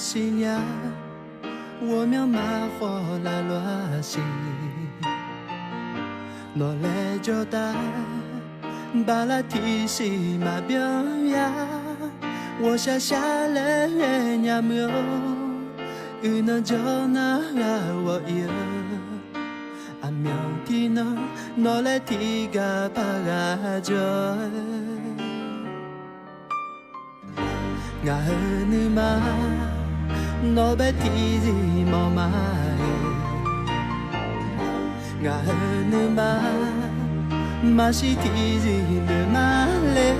思念，我渺茫火来乱心，我来就带，把那提醒嘛表呀，我下下来也没有，遇能就那我有，啊苗提呢，我来提个巴个就。我和你嘛，我被提起毛嘛我和你嘛，嘛是提起的嘛嘞，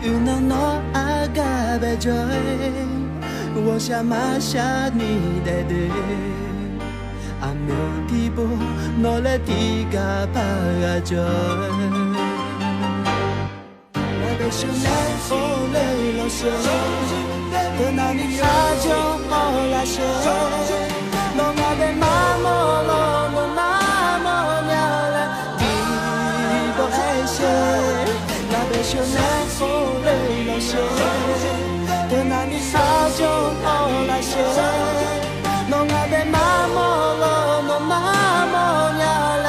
有能我阿个被追，我想嘛想你的的，阿没有提不，我来提个巴个追。是难否泪落下，的那你他就好来些，侬阿的妈莫罗侬妈莫娘来，你不爱些，那边是难否泪落下，的那你他就好来些，侬阿的妈莫罗侬妈莫娘来，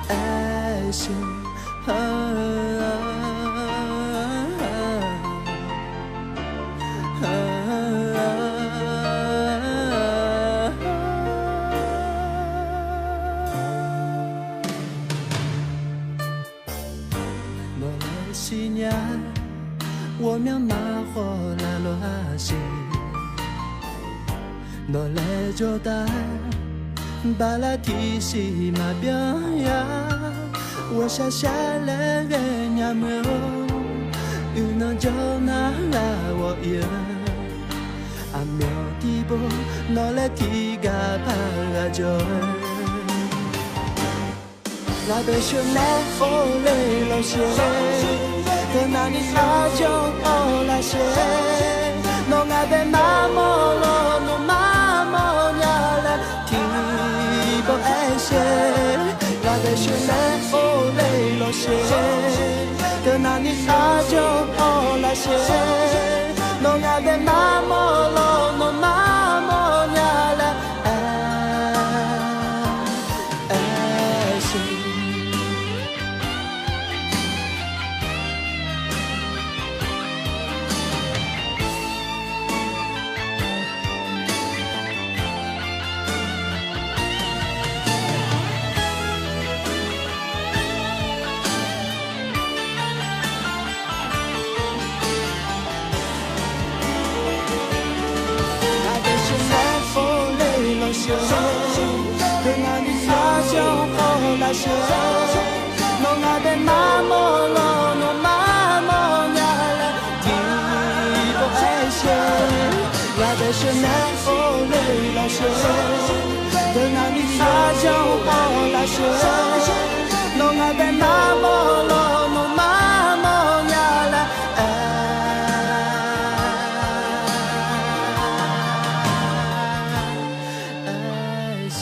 爱些。思念，我渺茫火来乱心，我来就带，把那提醒嘛表呀，我下下来人家没有，有能就那我有，啊没有提不，我来提个怕个就。那边是南风泪落下，的那里他就后来些，侬那边妈莫罗侬妈莫娘来提不爱些，那边是南风泪落下，的那里他就后来些，侬那边妈莫罗侬妈莫娘来爱些。的那里他就后来些，侬阿的妈莫罗侬妈莫娘来提不爱些，那边是南风泪落些，的那里他就后来些，侬阿的妈莫罗侬妈莫娘来爱些。